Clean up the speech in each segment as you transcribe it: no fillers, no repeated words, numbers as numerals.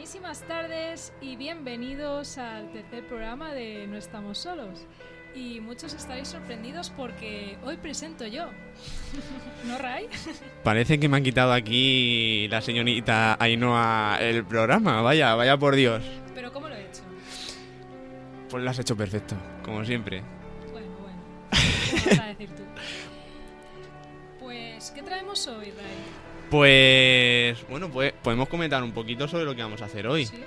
Buenísimas tardes y bienvenidos al tercer programa de No Estamos Solos. Y muchos estaréis sorprendidos porque hoy presento yo. ¿No, Ray? Parece que me ha quitado aquí la señorita Ainhoa el programa. Vaya por Dios. ¿Pero cómo lo he hecho? Pues lo has hecho perfecto, como siempre. Bueno. ¿Qué vas a decir tú? Pues, ¿qué traemos hoy, Ray? Pues podemos comentar un poquito sobre lo que vamos a hacer hoy. ¿Sí?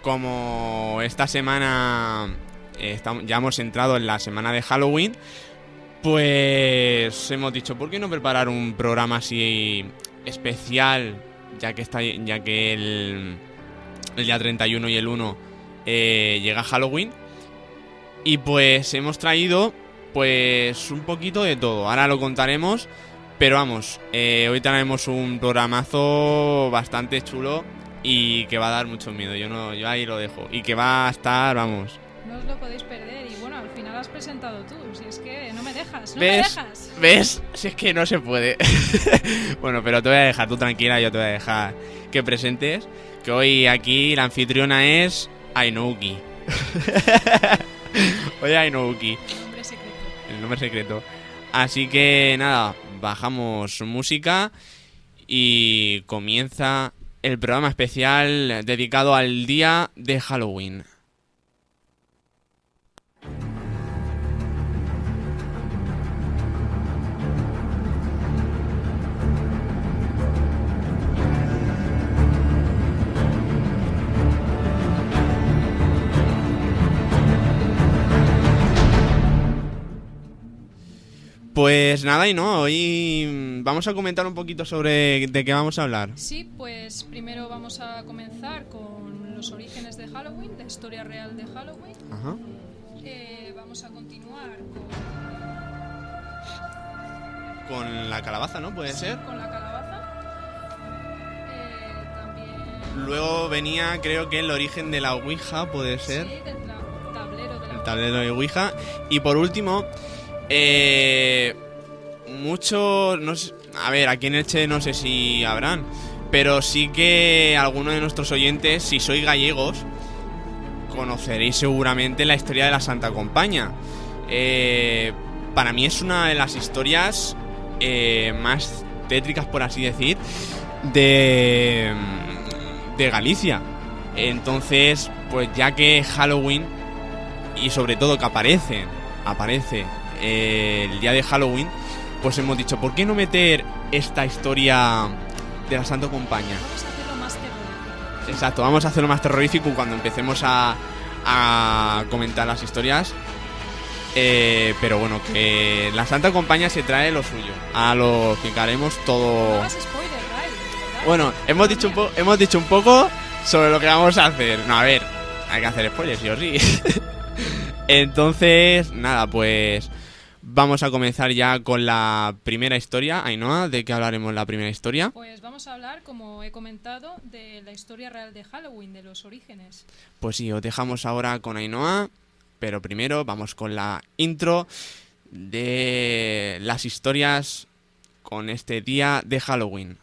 Como esta semana ya hemos entrado en la semana de Halloween, pues hemos dicho, ¿por qué no preparar un programa así especial? Ya que el día 31 y el 1 llega Halloween. Y pues hemos traído pues un poquito de todo. Ahora lo contaremos. Pero vamos, hoy tenemos un programazo bastante chulo y que va a dar mucho miedo. Yo ahí lo dejo. Y que va a estar, vamos. No os lo podéis perder. Y bueno, al final has presentado tú. Si es que no me dejas, ¿Ves? Si es que no se puede. Bueno, pero te voy a dejar tú tranquila. Yo te voy a dejar que presentes. Que hoy aquí la anfitriona es Ainouki. Oye, Ainouki. El nombre secreto. Así que nada, bajamos música y comienza el programa especial dedicado al día de Halloween. Pues nada, y no, hoy vamos a comentar un poquito sobre de qué vamos a hablar. Sí, pues primero vamos a comenzar con los orígenes de Halloween, la historia real de Halloween. Ajá. Vamos a continuar Con la calabaza, ¿no? ¿Puede ser? con la calabaza. También... Luego venía, creo que el origen de la Ouija, ¿puede ser? Sí, del tablero de la El tablero de Ouija. Y por último... muchos, no sé, a ver, aquí en Elche no sé si habrán, pero sí que algunos de nuestros oyentes, si sois gallegos, conoceréis seguramente la historia de la Santa Compaña. Para mí es una de las historias más tétricas, por así decir, de Galicia. Entonces, pues ya que Halloween, y sobre todo que aparece el día de Halloween, pues hemos dicho, ¿por qué no meter esta historia de la Santa Compaña? Vamos a hacerlo más terrorífico. Exacto, vamos a hacerlo más terrorífico cuando empecemos a comentar las historias. Pero bueno, que la Santa Compaña se trae lo suyo. A lo explicaremos todo. No hagas spoiler, Ray, ¿verdad? Bueno, hemos dicho un poco sobre lo que vamos a hacer. No, a ver, hay que hacer spoilers, sí o sí. Entonces, nada, pues vamos a comenzar ya con la primera historia. Ainhoa, ¿de qué hablaremos en la primera historia? Pues vamos a hablar, como he comentado, de la historia real de Halloween, de los orígenes. Pues sí, os dejamos ahora con Ainhoa, pero primero vamos con la intro de las historias con este día de Halloween.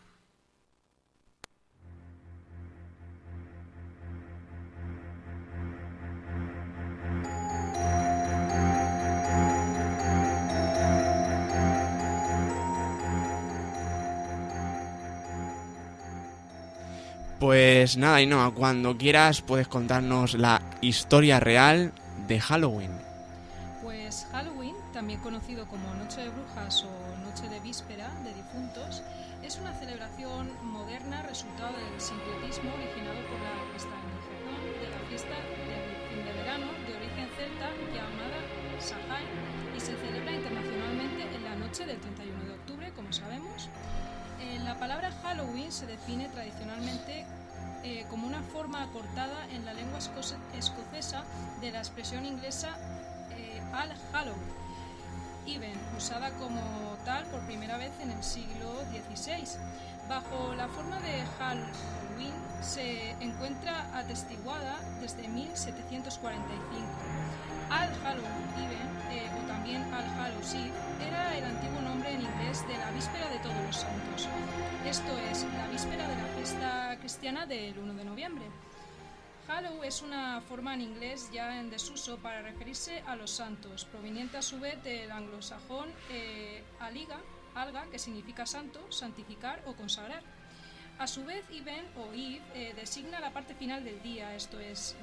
Pues nada, Ainhoa, cuando quieras puedes contarnos la historia real de Halloween. Pues Halloween, también conocido como Noche de Brujas o Noche de Víspera de Difuntos, es una celebración moderna resultado del sincretismo originado por la cristalización de la fiesta del fin de verano de origen celta llamada Samhain y se celebra internacionalmente en la noche del 31 de octubre, como sabemos. La palabra Halloween se define tradicionalmente como una forma acortada en la lengua escocesa de la expresión inglesa All Hallow Even, usada como tal por primera vez en el siglo XVI. Bajo la forma de Halloween se encuentra atestiguada desde 1745. All Hallows Eve, o también All Hallows Eve, era el antiguo nombre en inglés de la víspera de Todos los Santos. Esto es, la víspera de la fiesta cristiana del 1 de noviembre. Hallow es una forma en inglés ya en desuso para referirse a los santos, proveniente a su vez del anglosajón alga, que significa santo, santificar o consagrar. A su vez, Even o Eve designa la parte final del día, esto es,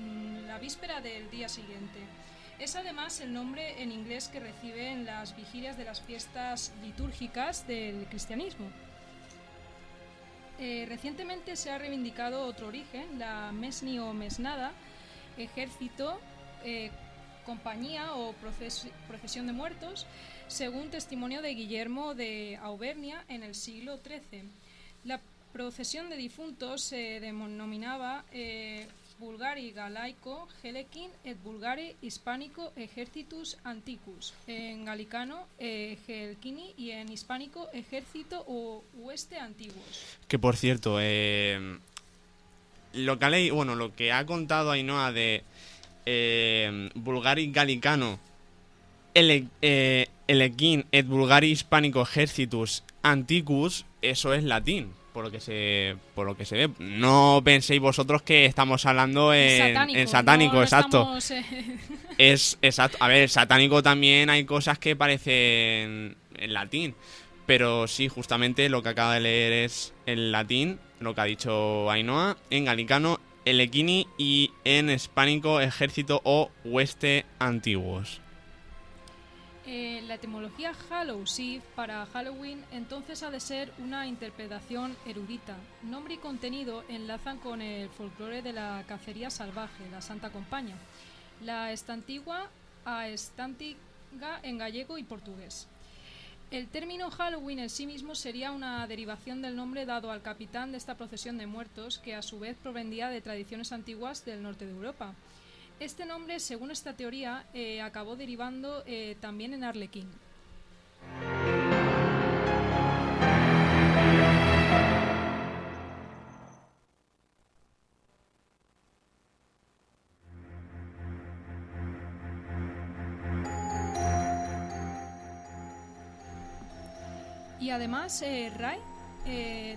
la víspera del día siguiente. Es además el nombre en inglés que recibe en las vigilias de las fiestas litúrgicas del cristianismo. Recientemente se ha reivindicado otro origen, la mesni o mesnada, ejército, compañía o procesión de muertos, según testimonio de Guillermo de Auvernia en el siglo XIII. La procesión de difuntos se denominaba Bulgari Galaico Helekin et Bulgari Hispanico Exercitus Antiquus, en galicano Helkini y en hispánico Ejército o Hueste Antiguos. Que por cierto, lo que ha contado Ainhoa de Bulgari Galicano Helekin et Bulgari Hispánico Exercitus Antiquus, eso es latín. Por lo que se ve. No penséis vosotros que estamos hablando en satánico, no exacto. Es exacto. A ver, satánico también hay cosas que parecen en latín. Pero sí, justamente lo que acaba de leer es en latín, lo que ha dicho Ainhoa, en galicano, Helequini y en hispánico, ejército o hueste antiguos. La etimología Hallows Eve para Halloween entonces ha de ser una interpretación erudita. Nombre y contenido enlazan con el folclore de la cacería salvaje, la Santa Compaña, la estantigua a estántiga en gallego y portugués. El término Halloween en sí mismo sería una derivación del nombre dado al capitán de esta procesión de muertos, que a su vez provendría de tradiciones antiguas del norte de Europa. Este nombre, según esta teoría, acabó derivando también en Arlequín. Y además, Ray,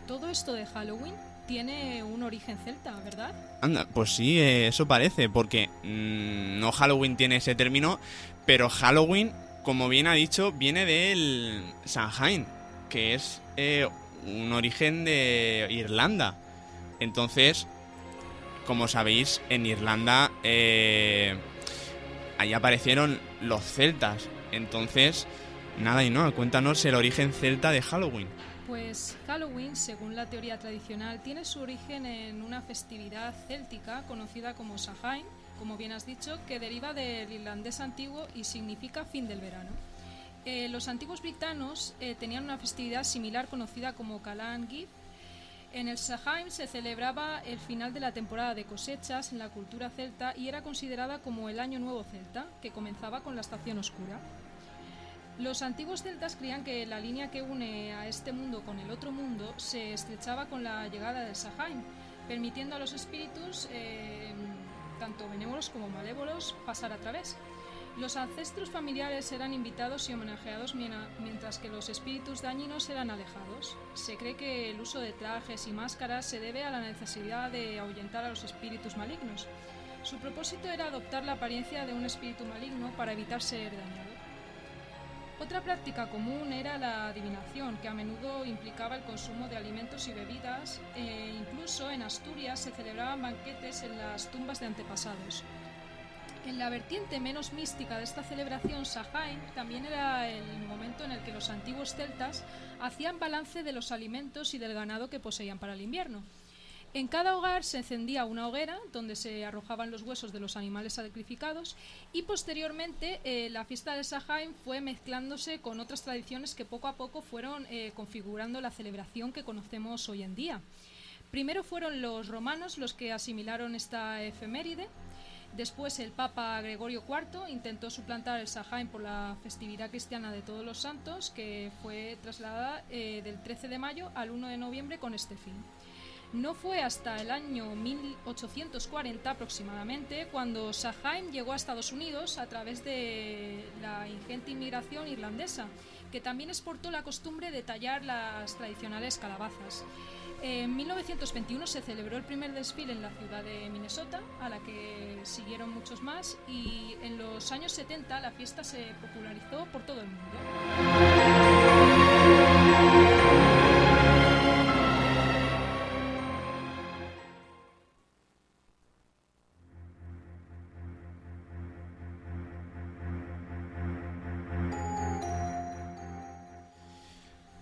todo esto de Halloween tiene un origen celta, ¿verdad? Anda, pues sí, eso parece, porque no Halloween tiene ese término, pero Halloween, como bien ha dicho, viene del Samhain, que es un origen de Irlanda. Entonces, como sabéis, en Irlanda ahí aparecieron los celtas. Entonces, nada, y no, cuéntanos el origen celta de Halloween. Pues Halloween, según la teoría tradicional, tiene su origen en una festividad céltica conocida como Samhain, como bien has dicho, que deriva del irlandés antiguo y significa fin del verano. Los antiguos britanos tenían una festividad similar conocida como Calan Gaeaf. En el Samhain se celebraba el final de la temporada de cosechas en la cultura celta y era considerada como el Año Nuevo celta, que comenzaba con la estación oscura. Los antiguos celtas creían que la línea que une a este mundo con el otro mundo se estrechaba con la llegada del Samhain, permitiendo a los espíritus, tanto benévolos como malévolos, pasar a través. Los ancestros familiares eran invitados y homenajeados mientras que los espíritus dañinos eran alejados. Se cree que el uso de trajes y máscaras se debe a la necesidad de ahuyentar a los espíritus malignos. Su propósito era adoptar la apariencia de un espíritu maligno para evitar ser dañado. Otra práctica común era la adivinación, que a menudo implicaba el consumo de alimentos y bebidas. Incluso en Asturias se celebraban banquetes en las tumbas de antepasados. En la vertiente menos mística de esta celebración, Samhain también era el momento en el que los antiguos celtas hacían balance de los alimentos y del ganado que poseían para el invierno. En cada hogar se encendía una hoguera donde se arrojaban los huesos de los animales sacrificados y posteriormente la fiesta de Samhain fue mezclándose con otras tradiciones que poco a poco fueron configurando la celebración que conocemos hoy en día. Primero fueron los romanos los que asimilaron esta efeméride. Después el Papa Gregorio IV intentó suplantar el Samhain por la festividad cristiana de Todos los Santos, que fue trasladada del 13 de mayo al 1 de noviembre con este fin. No fue hasta el año 1840 aproximadamente cuando Samhain llegó a Estados Unidos a través de la ingente inmigración irlandesa, que también exportó la costumbre de tallar las tradicionales calabazas. En 1921 se celebró el primer desfile en la ciudad de Minnesota, a la que siguieron muchos más, y en los años 70 la fiesta se popularizó por todo el mundo.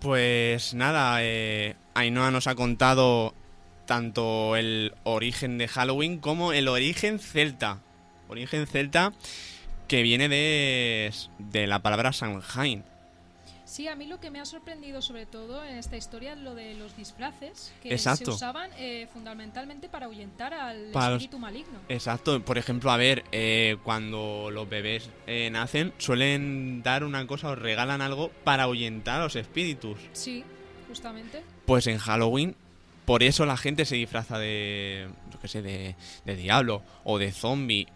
Pues nada, Ainhoa nos ha contado tanto el origen de Halloween como el origen celta. Origen celta que viene de la palabra Samhain. Sí, a mí lo que me ha sorprendido sobre todo en esta historia es lo de los disfraces que Exacto. se usaban fundamentalmente para ahuyentar al Para espíritu maligno. Exacto, por ejemplo, a ver, cuando los bebés nacen suelen dar una cosa o regalan algo para ahuyentar a los espíritus. Sí, justamente. Pues en Halloween, por eso la gente se disfraza de, yo qué sé, de diablo o de zombie,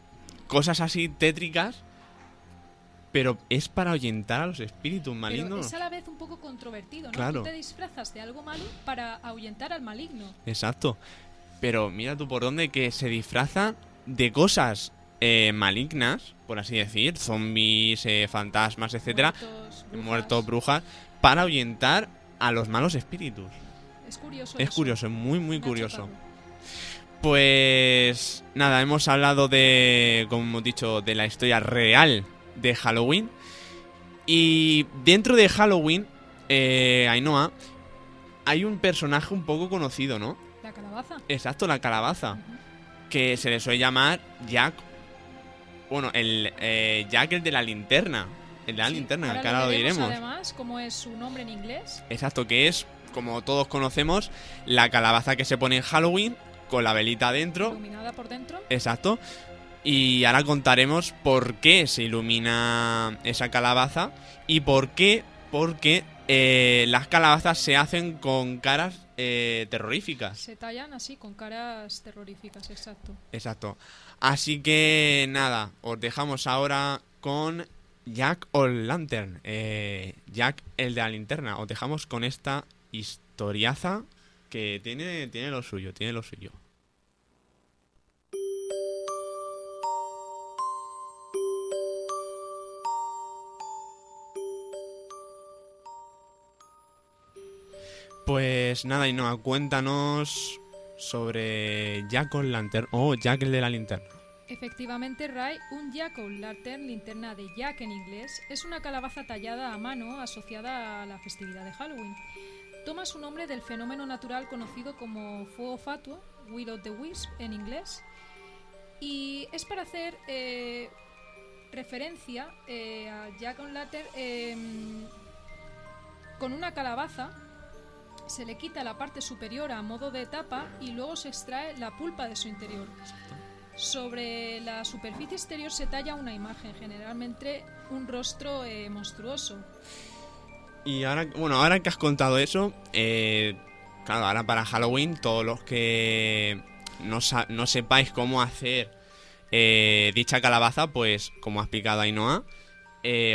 cosas así tétricas, pero es para ahuyentar a los espíritus Pero malignos. es a la vez un poco controvertido, ¿no? Claro. Tú te disfrazas de algo malo para ahuyentar al maligno. Exacto. Pero mira tú por dónde que se disfraza de cosas malignas, por así decir, zombies, fantasmas, etcétera, muertos, brujas, para ahuyentar a los malos espíritus. Es curioso. Es eso. curioso, es muy Me ha curioso. chocado. Pues nada, hemos hablado de, como hemos dicho, de la historia real de Halloween. Y dentro de Halloween, Ainhoa, hay un personaje un poco conocido, ¿no? La calabaza. Exacto, la calabaza. Ujú. Que se le suele llamar Jack. Bueno, Jack el de la linterna. El de la Sí, linterna, que ahora lo veremos, diremos. Además, como es su nombre en inglés. Exacto, que es, como todos conocemos, la calabaza que se pone en Halloween con la velita dentro. Iluminada por dentro. Exacto. Y ahora contaremos por qué se ilumina esa calabaza y por qué. Porque las calabazas se hacen con caras terroríficas. Se tallan así, con caras terroríficas, exacto. Exacto. Así que nada, os dejamos ahora con Jack O'Lantern. Jack el de la linterna. Os dejamos con esta historiaza que tiene lo suyo, tiene lo suyo. Pues nada, Ainhoa, cuéntanos sobre Jack O'Lantern o Jack el de la linterna. Efectivamente, Ray, un Jack-o'-lantern, linterna de Jack en inglés, es una calabaza tallada a mano asociada a la festividad de Halloween. Toma su nombre del fenómeno natural conocido como fuego fatuo, Will o' the Wisp en inglés, y es para hacer referencia a Jack-o'-lantern con una calabaza. Se le quita la parte superior a modo de tapa y luego se extrae la pulpa de su interior. Sobre la superficie exterior se talla una imagen, generalmente un rostro monstruoso. Y ahora, bueno, ahora que has contado eso, claro, ahora para Halloween, todos los que no sepáis cómo hacer dicha calabaza, pues como ha explicado Ainhoa,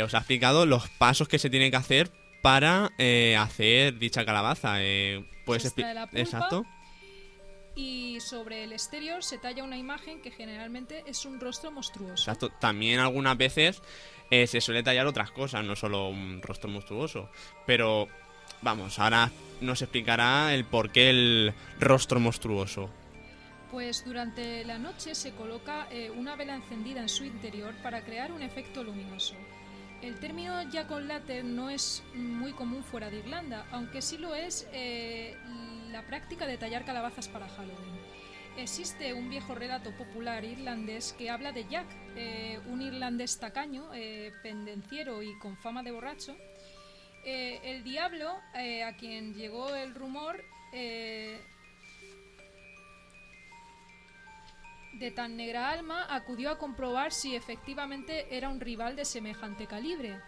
os ha explicado los pasos que se tiene que hacer para hacer dicha calabaza. Puedes Se extrae la pulpa. Exacto. Y sobre el exterior se talla una imagen que generalmente es un rostro monstruoso. Exacto. También algunas veces se suele tallar otras cosas, no solo un rostro monstruoso. Pero vamos, ahora nos explicará el por qué el rostro monstruoso. Pues durante la noche se coloca una vela encendida en su interior para crear un efecto luminoso. El término Jack-o'-lantern no es muy común fuera de Irlanda, aunque sí lo es la práctica de tallar calabazas para Halloween. Existe un viejo relato popular irlandés que habla de Jack, un irlandés tacaño, pendenciero y con fama de borracho. El diablo, a quien llegó el rumor de tan negra alma, acudió a comprobar si efectivamente era un rival de semejante calibre.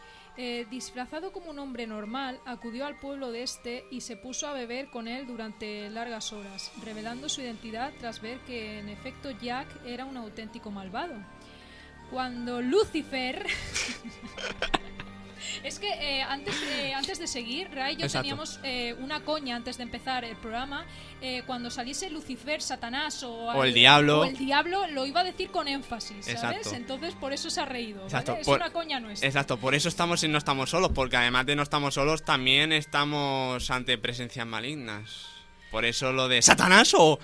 Disfrazado como un hombre normal, acudió al pueblo de este y se puso a beber con él durante largas horas, revelando su identidad tras ver que en efecto Jack era un auténtico malvado. Cuando Lucifer... Es que antes de seguir, Ray y yo Exacto. teníamos una coña antes de empezar el programa. Cuando saliese Lucifer, Satanás O el diablo. o el diablo, lo iba a decir con énfasis, ¿sabes? Exacto. Entonces por eso se ha reído, ¿vale? Exacto, Es una coña nuestra. Exacto, por eso estamos en No Estamos Solos, porque además de No Estamos Solos, también estamos ante presencias malignas. Por eso lo de Satanás o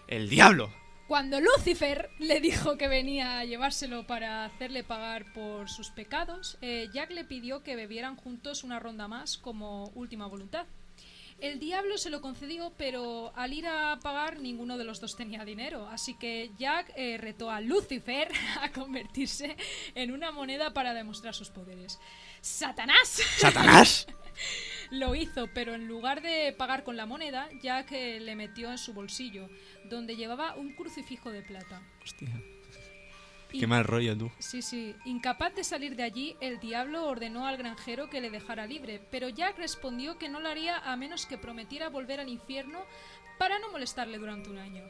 el diablo. Cuando Lucifer le dijo que venía a llevárselo para hacerle pagar por sus pecados, Jack le pidió que bebieran juntos una ronda más como última voluntad. El diablo se lo concedió, pero al ir a pagar ninguno de los dos tenía dinero, así que Jack retó a Lucifer a convertirse en una moneda para demostrar sus poderes. ¡Satanás! ¿Satanás? Lo hizo, pero en lugar de pagar con la moneda, Jack le metió en su bolsillo, donde llevaba un crucifijo de plata. Hostia. Qué mal rollo, tú. Sí, sí. Incapaz de salir de allí, el diablo ordenó al granjero que le dejara libre, pero Jack respondió que no lo haría a menos que prometiera volver al infierno para no molestarle durante un año.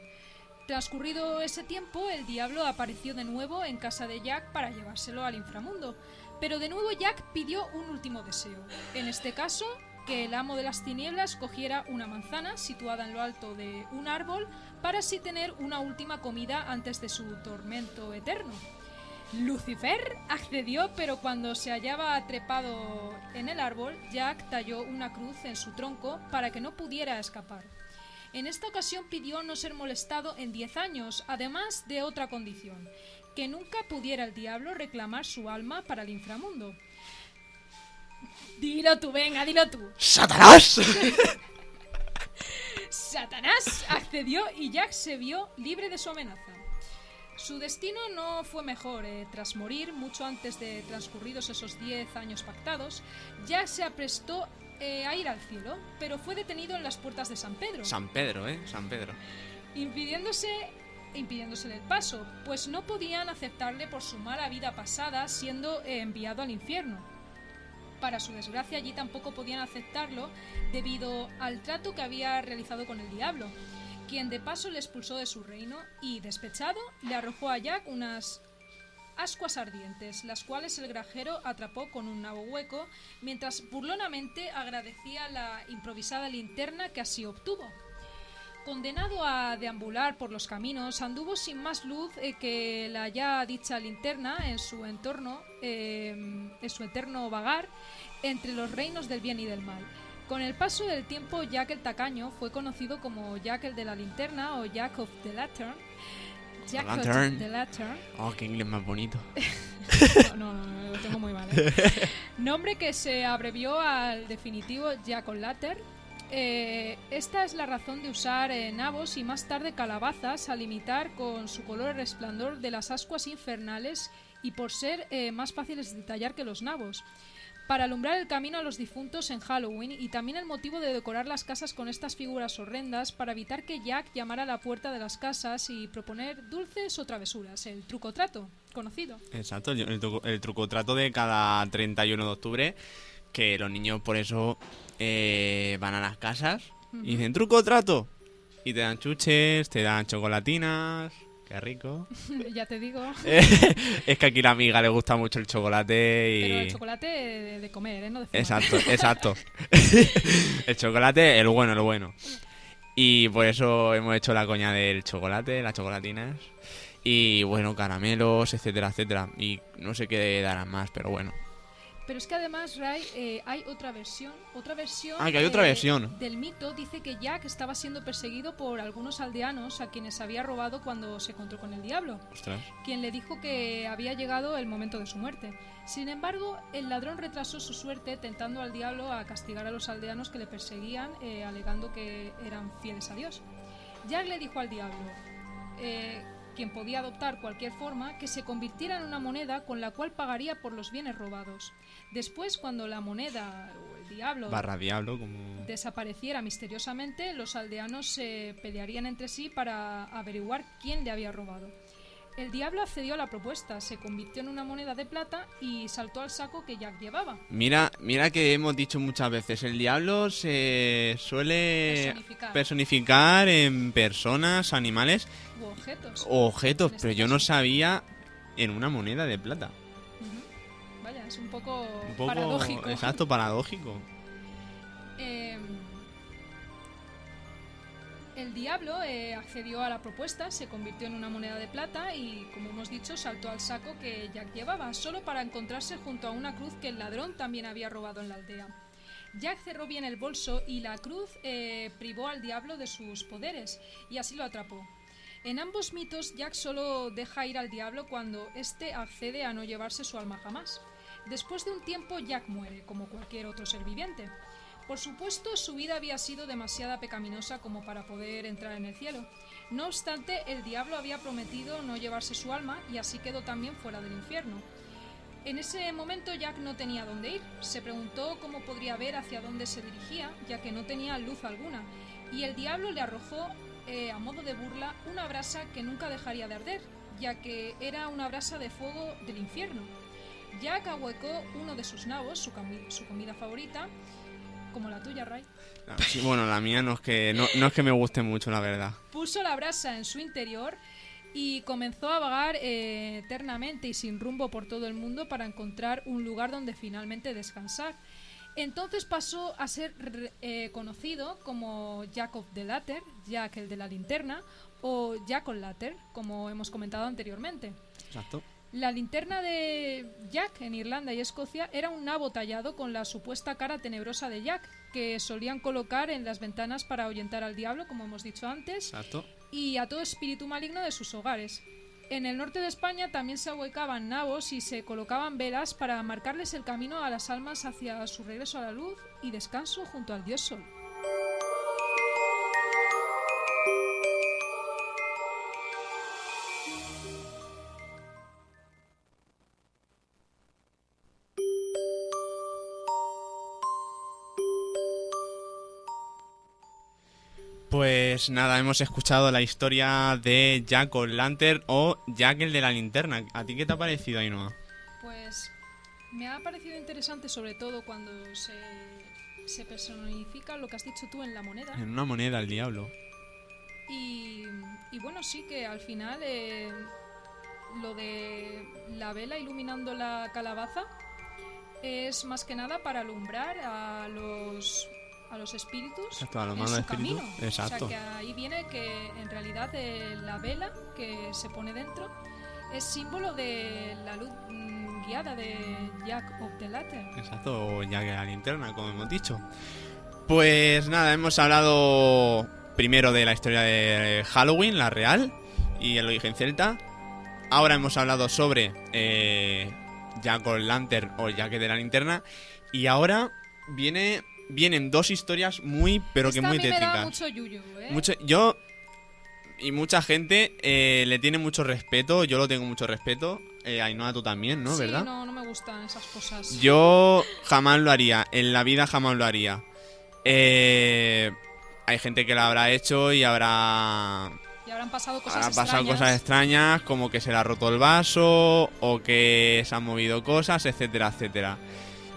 Transcurrido ese tiempo, el diablo apareció de nuevo en casa de Jack para llevárselo al inframundo. Pero de nuevo Jack pidió un último deseo. En este caso, que el amo de las tinieblas cogiera una manzana situada en lo alto de un árbol para así tener una última comida antes de su tormento eterno. Lucifer accedió, pero cuando se hallaba trepado en el árbol, Jack talló una cruz en su tronco para que no pudiera escapar. En esta ocasión pidió no ser molestado en 10 años, además de otra condición, que nunca pudiera el diablo reclamar su alma para el inframundo. Dilo tú, venga, dilo tú. ¡Satanás! Satanás accedió y Jack se vio libre de su amenaza. Su destino no fue mejor. Tras morir, mucho antes de transcurridos esos 10 años pactados, Jack se aprestó a ir al cielo, pero fue detenido en las puertas de San Pedro. San Pedro, San Pedro. Impidiéndosele el paso, pues no podían aceptarle por su mala vida pasada siendo enviado al infierno. Para su desgracia, allí tampoco podían aceptarlo debido al trato que había realizado con el diablo, quien de paso le expulsó de su reino y, despechado, le arrojó a Jack unas ascuas ardientes, las cuales el granjero atrapó con un nabo hueco, mientras burlonamente agradecía la improvisada linterna que así obtuvo. Condenado a deambular por los caminos, anduvo sin más luz que la ya dicha linterna en su eterno vagar entre los reinos del bien y del mal. Con el paso del tiempo, Jack el Tacaño fue conocido como Jack el de la Linterna o Jack of the Lantern. Jack of the Lantern. Oh, qué inglés más bonito. No, lo tengo muy mal. Nombre que se abrevió al definitivo Jack O'Lantern. Esta es la razón de usar nabos y más tarde calabazas al imitar con su color el resplandor de las ascuas infernales y por ser más fáciles de tallar que los nabos. Para alumbrar el camino a los difuntos en Halloween y también el motivo de decorar las casas con estas figuras horrendas para evitar que Jack llamara a la puerta de las casas y proponer dulces o travesuras, el truco-trato, conocido. Exacto, el truco-trato de cada 31 de octubre, que los niños por eso van a las casas y dicen truco-trato y te dan chuches, te dan chocolatinas. Qué rico. Ya te digo. Es que aquí a la amiga le gusta mucho el chocolate y... Pero el chocolate de comer, no de fumar. Exacto. El chocolate, el bueno. Y por eso hemos hecho la coña del chocolate, las chocolatinas. Y bueno, caramelos, etcétera. Y no sé qué darán más, pero bueno. Pero es que además, Ray, hay otra versión. Ah, que hay otra versión. Del mito dice que Jack estaba siendo perseguido por algunos aldeanos a quienes había robado cuando se encontró con el diablo. Ostras. Quien le dijo que había llegado el momento de su muerte. Sin embargo, el ladrón retrasó su suerte tentando al diablo a castigar a los aldeanos que le perseguían, alegando que eran fieles a Dios. Jack le dijo al diablo, quien podía adoptar cualquier forma, que se convirtiera en una moneda con la cual pagaría por los bienes robados. Después, cuando la moneda o el diablo como... desapareciera misteriosamente, los aldeanos se pelearían entre sí para averiguar quién le había robado. El diablo accedió a la propuesta, se convirtió en una moneda de plata y saltó al saco que Jack llevaba. Mira que hemos dicho muchas veces, el diablo se suele personificar en personas, animales u objetos, pero yo no sabía en una moneda de plata. Vaya, es un poco paradójico. Exacto, paradójico. El diablo accedió a la propuesta, se convirtió en una moneda de plata y, como hemos dicho, saltó al saco que Jack llevaba, solo para encontrarse junto a una cruz que el ladrón también había robado en la aldea. Jack cerró bien el bolso y la cruz privó al diablo de sus poderes y así lo atrapó. En ambos mitos, Jack solo deja ir al diablo cuando éste accede a no llevarse su alma jamás. Después de un tiempo, Jack muere, como cualquier otro ser viviente. Por supuesto, su vida había sido demasiado pecaminosa como para poder entrar en el cielo. No obstante, el diablo había prometido no llevarse su alma y así quedó también fuera del infierno. En ese momento Jack no tenía dónde ir. Se preguntó cómo podría ver hacia dónde se dirigía, ya que no tenía luz alguna, y el diablo le arrojó, a modo de burla, una brasa que nunca dejaría de arder, ya que era una brasa de fuego del infierno. Jack ahuecó uno de sus nabos, su comida favorita, como la tuya, Ray. Sí, bueno, la mía no es que me guste mucho, la verdad. Puso la brasa en su interior y comenzó a vagar eternamente y sin rumbo por todo el mundo para encontrar un lugar donde finalmente descansar. Entonces pasó a ser conocido como Jack of the Lantern, Jack el de la linterna, o Jack O'Lantern, como hemos comentado anteriormente. Exacto. La linterna de Jack en Irlanda y Escocia era un nabo tallado con la supuesta cara tenebrosa de Jack, que solían colocar en las ventanas para ahuyentar al diablo, como hemos dicho antes, exacto, y a todo espíritu maligno de sus hogares. En el norte de España también se ahuecaban nabos y se colocaban velas para marcarles el camino a las almas hacia su regreso a la luz y descanso junto al dios Sol. Pues nada, hemos escuchado la historia de Jack O'Lantern o Jack el de la linterna. ¿A ti qué te ha parecido, Ainhoa? Pues me ha parecido interesante, sobre todo cuando se personifica lo que has dicho tú en la moneda. En una moneda, el diablo. Y bueno, sí que al final lo de la vela iluminando la calabaza es más que nada para alumbrar a los espíritus. Exacto, a los en malos su espíritus. camino. Exacto. O sea, que ahí viene que en realidad la vela que se pone dentro es símbolo de la luz guiada de Jack of the Lantern. Exacto, o Jack de la linterna, como hemos dicho. Pues nada, hemos hablado primero de la historia de Halloween, la real, y el origen celta. Ahora hemos hablado sobre Jack O'Lantern o Jack de la linterna. Y ahora vienen dos historias muy, pero que muy tétricas. Me da mucho yuyu, ¿eh? Yo y mucha gente le tiene mucho respeto. Yo lo tengo mucho respeto. Ainhoa, tú también, ¿no? Sí, ¿verdad? no me gustan esas cosas. Yo jamás lo haría. En la vida jamás lo haría. Hay gente que lo habrá hecho y habrán pasado cosas extrañas, como que se le ha roto el vaso o que se han movido cosas, etcétera, etcétera.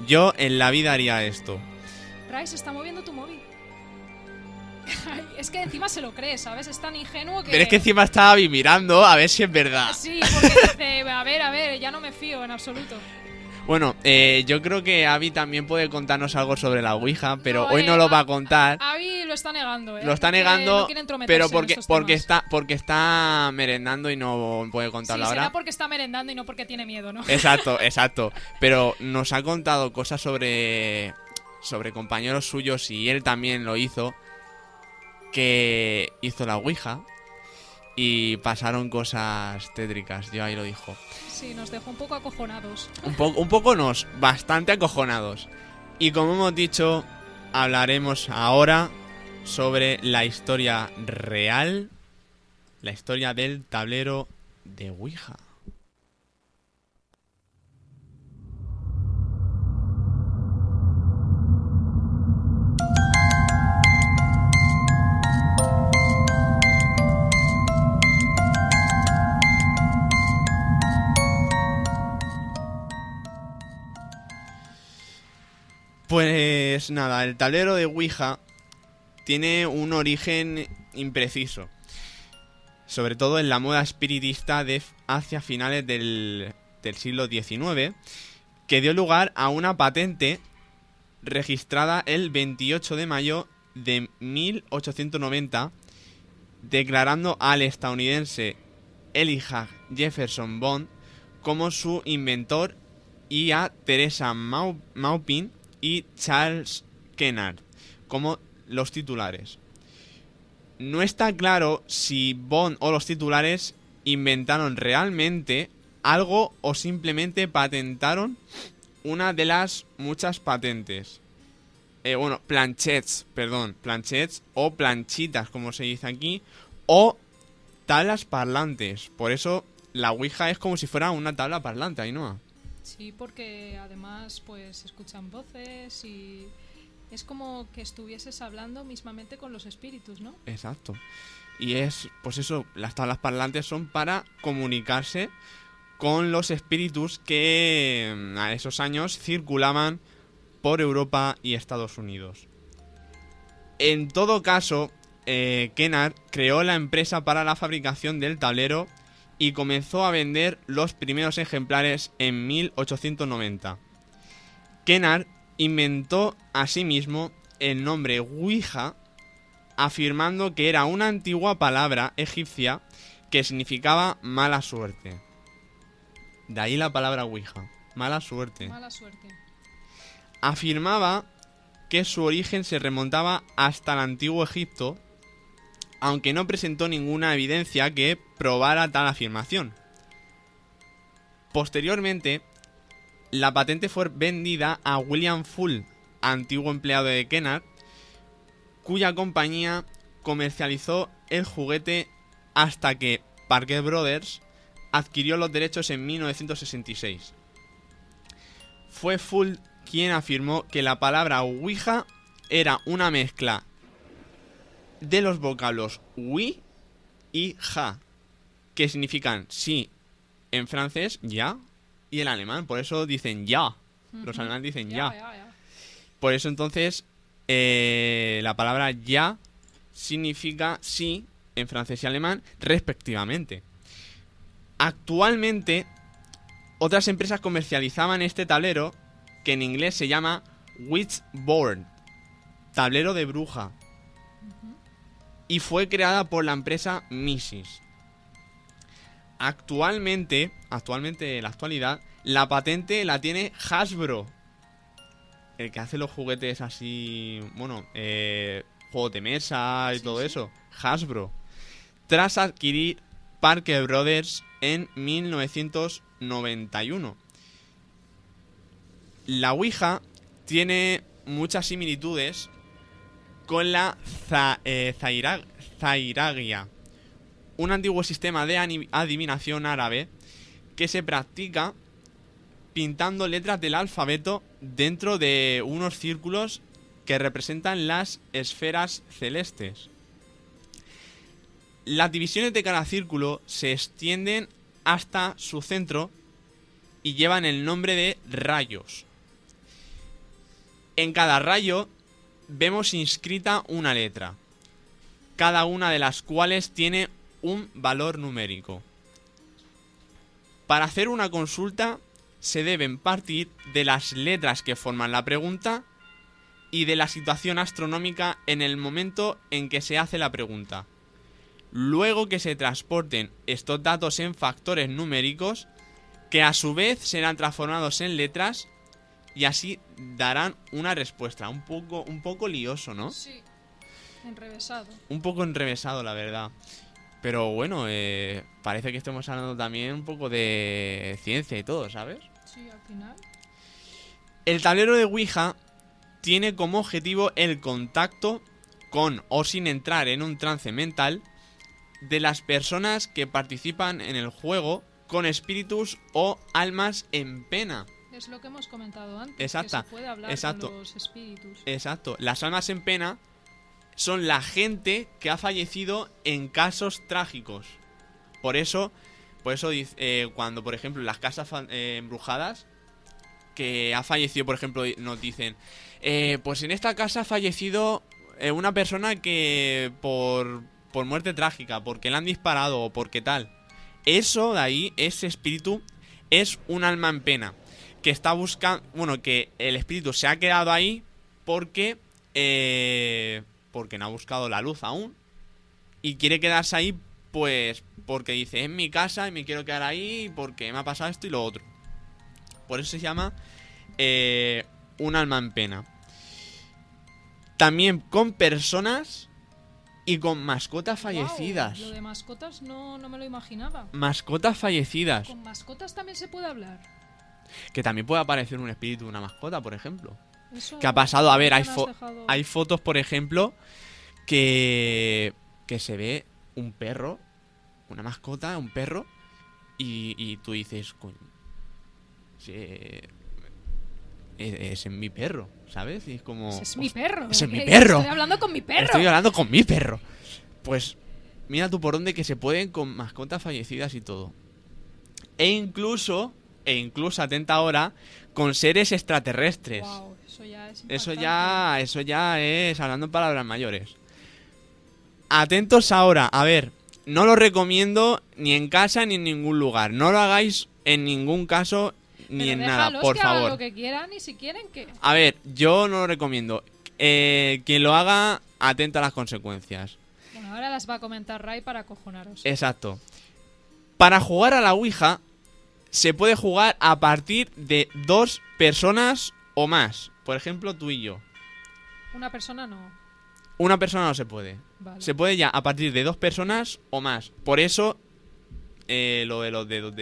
Yo en la vida haría esto. Ray, se está moviendo tu móvil. Es que encima se lo cree, ¿sabes? Es tan ingenuo que... Pero es que encima estaba mirando a ver si es verdad. Sí, porque dice, a ver, ya no me fío en absoluto. Bueno, yo creo que Abby también puede contarnos algo sobre la Ouija, pero hoy no lo va a contar. Abby lo está negando, Lo está negando, no pero porque está merendando y no puede contarlo ahora. Será porque está merendando y no porque tiene miedo, ¿no? Exacto. Pero nos ha contado cosas sobre compañeros suyos y él también lo hizo, que hizo la Ouija y pasaron cosas tétricas. Yo ahí lo dijo. Sí, nos dejó un poco acojonados. Bastante acojonados. Y como hemos dicho, hablaremos ahora sobre la historia real, la historia del tablero de Ouija. Pues nada, el tablero de Ouija tiene un origen impreciso, sobre todo en la moda espiritista de hacia finales del siglo XIX, que dio lugar a una patente registrada el 28 de mayo de 1890, declarando al estadounidense Elijah Jefferson Bond como su inventor y a Teresa Maupin y Charles Kennard como los titulares. No está claro si Bond o los titulares inventaron realmente algo o simplemente patentaron una de las muchas patentes. Planchets o planchitas, como se dice aquí, o tablas parlantes. Por eso la Ouija es como si fuera una tabla parlante, Ainhoa. Sí, porque además pues escuchan voces y es como que estuvieses hablando mismamente con los espíritus, ¿no? Exacto. Y es, pues eso, las tablas parlantes son para comunicarse con los espíritus que a esos años circulaban por Europa y Estados Unidos. En todo caso, Kennard creó la empresa para la fabricación del tablero y comenzó a vender los primeros ejemplares en 1890. Kennard inventó asimismo el nombre Ouija, afirmando que era una antigua palabra egipcia que significaba mala suerte. De ahí la palabra Ouija, mala suerte. Mala suerte. Afirmaba que su origen se remontaba hasta el antiguo Egipto, aunque no presentó ninguna evidencia que probara tal afirmación. Posteriormente, la patente fue vendida a William Full, antiguo empleado de Kennard, cuya compañía comercializó el juguete hasta que Parker Brothers adquirió los derechos en 1966. Fue Full quien afirmó que la palabra Ouija era una mezcla de los vocablos oui y ja, que significan sí en francés, ya, y en alemán, por eso dicen ya. Los alemanes dicen ya. Por eso entonces la palabra ya significa sí en francés y alemán respectivamente. Actualmente otras empresas comercializaban este tablero, que en inglés se llama Witchboard, tablero de bruja, y fue creada por la empresa Mises. Actualmente, en la actualidad, la patente la tiene Hasbro, el que hace los juguetes así, juegos de mesa y todo eso, Hasbro, tras adquirir Parker Brothers en 1991. La Ouija tiene muchas similitudes con la zairagia, un antiguo sistema de adivinación árabe que se practica pintando letras del alfabeto dentro de unos círculos que representan las esferas celestes. Las divisiones de cada círculo se extienden hasta su centro y llevan el nombre de rayos. En cada rayo vemos inscrita una letra, cada una de las cuales tiene un valor numérico. Para hacer una consulta se deben partir de las letras que forman la pregunta y de la situación astronómica en el momento en que se hace la pregunta. Luego que se transporten estos datos en factores numéricos, que a su vez serán transformados en letras y así darán una respuesta. Un poco lioso, ¿no? Sí, enrevesado. Un poco enrevesado, la verdad. Pero bueno, parece que estamos hablando también un poco de ciencia y todo, ¿sabes? Sí, al final. El tablero de Ouija tiene como objetivo el contacto con o sin entrar en un trance mental de las personas que participan en el juego con espíritus o almas en pena. Es lo que hemos comentado antes, Exacto, que se puede hablar con los espíritus. Exacto. Las almas en pena son la gente que ha fallecido en casos trágicos. Por eso cuando, por ejemplo, en las casas embrujadas, que ha fallecido, por ejemplo, nos dicen, pues en esta casa ha fallecido una persona que por muerte trágica, porque le han disparado o porque tal. Eso de ahí, ese espíritu, es un alma en pena. Que está buscando, bueno, que el espíritu se ha quedado ahí porque no ha buscado la luz aún. Y quiere quedarse ahí, pues, porque dice, es mi casa y me quiero quedar ahí porque me ha pasado esto y lo otro. Por eso se llama un alma en pena. También con personas y con mascotas fallecidas. Wow, lo de mascotas no me lo imaginaba. Mascotas fallecidas. ¿Con mascotas también se puede hablar? Que también puede aparecer un espíritu de una mascota, por ejemplo. Eso ¿Qué ha pasado? A ver, dejado... hay fotos, por ejemplo, que se ve un perro, una mascota, un perro, y tú dices, coño, es mi perro, ¿sabes? Y es como... Ese es mi perro. ¡Ese es mi perro! Estoy hablando con mi perro. Estoy hablando con mi perro. Pues mira tú por dónde que se pueden con mascotas fallecidas y todo. E incluso, atenta ahora, con seres extraterrestres. Wow, eso ya es Eso impactante. ya es hablando en palabras mayores. Atentos ahora, a ver, no lo recomiendo ni en casa ni en ningún lugar. No lo hagáis en ningún caso ni Pero en nada, por que hagan favor. lo que quieran y si quieren que... A ver, yo no lo recomiendo. Quien lo haga, atenta a las consecuencias. Bueno, ahora las va a comentar Ray para acojonaros. Exacto. Para jugar a la Ouija, se puede jugar a partir de 2 personas o más. Por ejemplo, tú y yo. Una persona no. Una persona no se puede. Vale. Se puede ya a partir de 2 personas o más. Por eso, lo de los dedos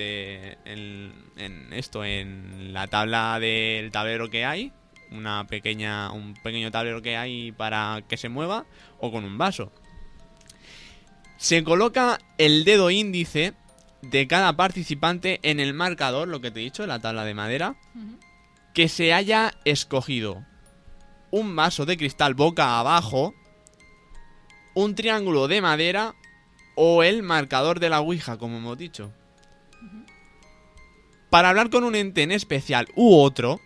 en la tabla del tablero que hay, un pequeño tablero que hay para que se mueva, o con un vaso. Se coloca el dedo índice de cada participante en el marcador, lo que te he dicho, la tabla de madera, que se haya escogido. Un vaso de cristal boca abajo, un triángulo de madera o el marcador de la Ouija, como hemos dicho. Para hablar con un ente en especial u otro,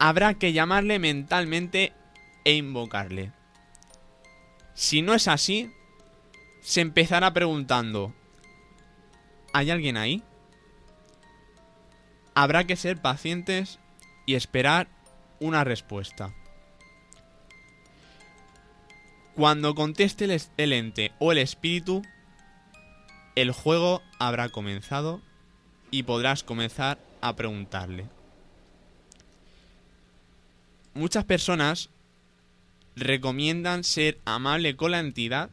habrá que llamarle mentalmente e invocarle. Si no es así, se empezará preguntando: ¿hay alguien ahí? Habrá que ser pacientes y esperar una respuesta. Cuando conteste el ente o el espíritu, el juego habrá comenzado y podrás comenzar a preguntarle. Muchas personas recomiendan ser amable con la entidad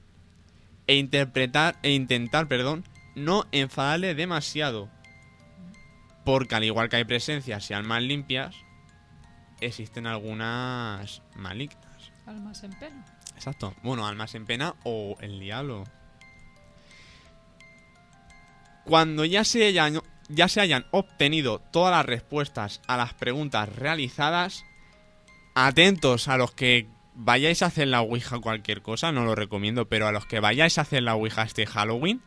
e intentar, no enfadarle demasiado, porque al igual que hay presencias y almas limpias, existen algunas malignas. Almas en pena. Exacto. Bueno, almas en pena o el diablo. Cuando ya se hayan obtenido todas las respuestas a las preguntas realizadas, atentos a los que vayáis a hacer la Ouija cualquier cosa, no lo recomiendo, pero a los que vayáis a hacer la Ouija este Halloween,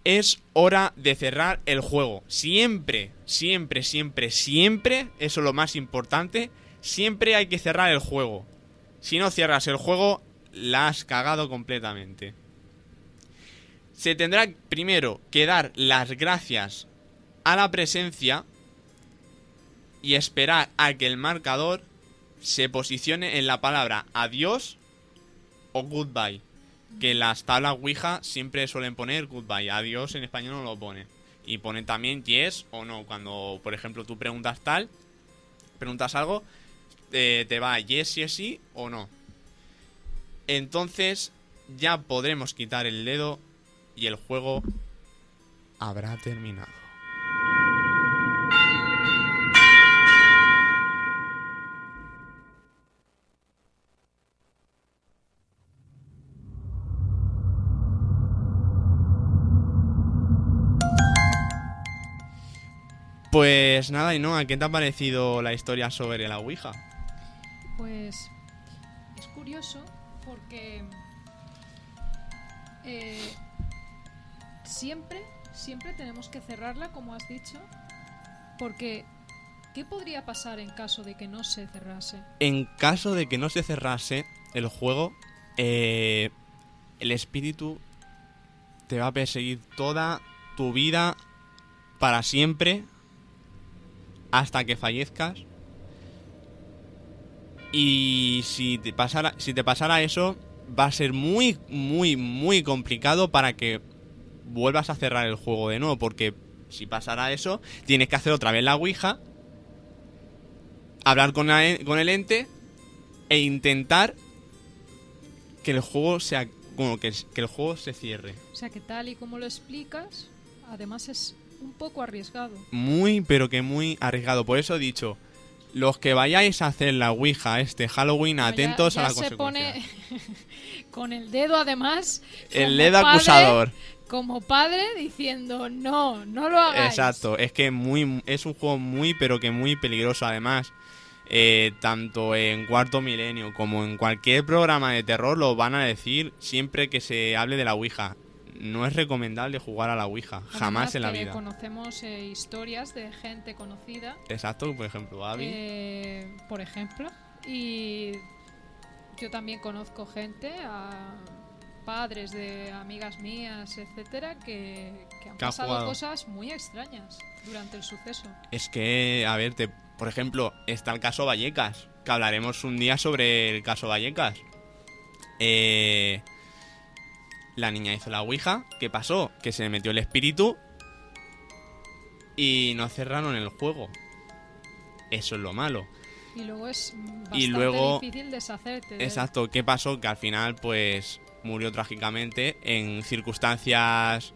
es hora de cerrar el juego. Siempre, siempre, siempre, siempre, eso es lo más importante, siempre hay que cerrar el juego. Si no cierras el juego, la has cagado completamente. Se tendrá primero que dar las gracias a la presencia y esperar a que el marcador se posicione en la palabra adiós o goodbye. Que en las tablas Ouija siempre suelen poner goodbye. Adiós en español no lo pone. Y ponen también yes o no. Cuando, por ejemplo, tú preguntas algo, te va yes si es sí o no. Entonces ya podremos quitar el dedo y el juego habrá terminado. Pues nada, y no, ¿a qué te ha parecido la historia sobre la Ouija? Pues es curioso porque siempre tenemos que cerrarla, como has dicho, porque ¿Qué podría pasar en caso de que no se cerrase? En caso de que no se cerrase el juego, el espíritu te va a perseguir toda tu vida para siempre hasta que fallezcas. Y si te pasara eso, va a ser muy, muy, muy complicado para que vuelvas a cerrar el juego de nuevo, porque si pasara eso, tienes que hacer otra vez la ouija, hablar con el ente e intentar que el juego sea como que el juego se cierre. O sea que tal y como lo explicas, además es un poco arriesgado. Muy, pero que muy arriesgado. Por eso he dicho, los que vayáis a hacer la ouija este Halloween, Bueno, atentos ya a la se consecuencia. pone con el dedo además. El dedo acusador. Como padre diciendo no lo hagáis. Exacto, es que es un juego muy, pero que muy peligroso. Además, tanto en Cuarto Milenio como en cualquier programa de terror lo van a decir siempre que se hable de la ouija. No es recomendable jugar a la ouija, jamás en la vida. Conocemos historias de gente conocida. Exacto, por ejemplo, Abby. Por ejemplo. Y yo también conozco gente, padres de amigas mías, etcétera, que han pasado cosas muy extrañas durante el suceso. Es que, a ver, por ejemplo, está el caso Vallecas, que hablaremos un día sobre el caso Vallecas. La niña hizo la ouija. ¿Qué pasó? Que se le metió el espíritu y no cerraron el juego. Eso es lo malo. Y luego es bastante difícil deshacerte. Exacto. ¿Qué pasó? Que al final, pues, murió trágicamente en circunstancias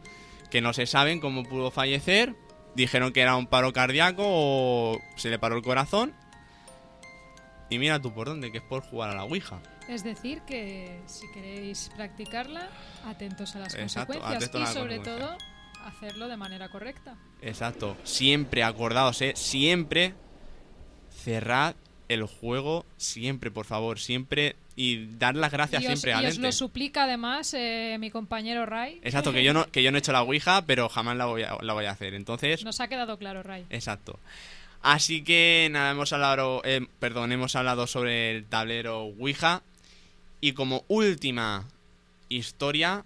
que no se saben cómo pudo fallecer. Dijeron que era un paro cardíaco o se le paró el corazón. Y mira tú por dónde, que es por jugar a la ouija. Es decir, que si queréis practicarla, atentos a las consecuencias y sobre todo hacerlo de manera correcta. Exacto. Siempre, acordaos, siempre cerrad el juego, siempre, por favor, siempre, y dar las gracias siempre al ente. Y os lo suplica además mi compañero Ray. Exacto, que yo no he hecho la ouija, pero jamás la voy a hacer. Entonces, nos ha quedado claro, Ray. Exacto. Así que nada, hemos hablado sobre el tablero ouija. Y como última historia,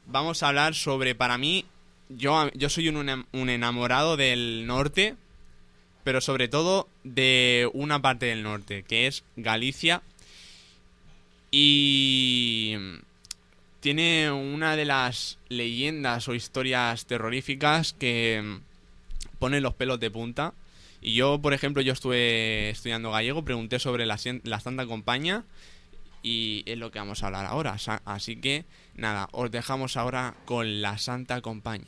vamos a hablar sobre, para mí, yo soy un enamorado del norte, pero sobre todo de una parte del norte, que es Galicia. Y tiene una de las leyendas o historias terroríficas que pone los pelos de punta. Y yo, por ejemplo, yo estuve estudiando gallego, pregunté sobre la Santa Compaña y es lo que vamos a hablar ahora. Así que, nada, os dejamos ahora con la Santa Compaña.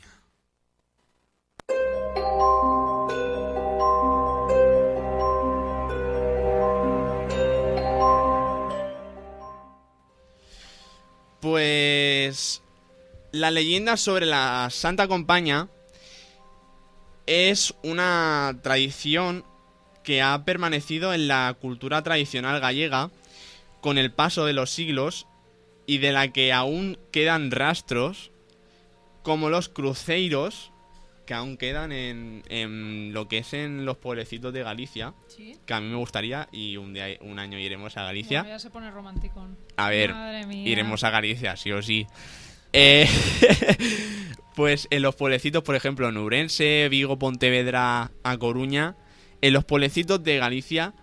Pues la leyenda sobre la Santa Compaña es una tradición que ha permanecido en la cultura tradicional gallega con el paso de los siglos y de la que aún quedan rastros, como los cruceiros, que aún quedan en lo que es en los pueblecitos de Galicia. ¿Sí? Que a mí me gustaría, y un año iremos a Galicia. Bueno, ya se pone romanticón. A ver, iremos a Galicia, sí o sí. Pues en los pueblecitos, por ejemplo, en Ourense, Vigo, Pontevedra, A Coruña, en los pueblecitos de Galicia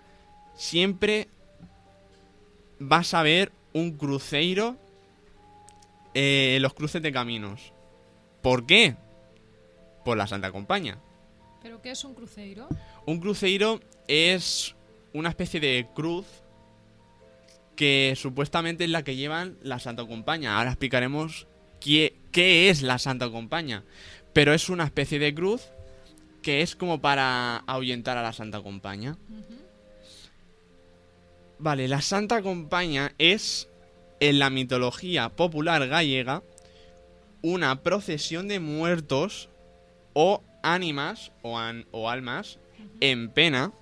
siempre vas a ver un cruceiro en los cruces de caminos. ¿Por qué? Por la Santa Compaña. ¿Pero qué es un cruceiro? Un cruceiro es una especie de cruz que supuestamente es la que llevan la Santa Compaña. Ahora explicaremos qué es la Santa Compaña. Pero es una especie de cruz que es como para ahuyentar a la Santa Compaña. Vale, la Santa Compaña es, en la mitología popular gallega, una procesión de muertos o ánimas o almas en pena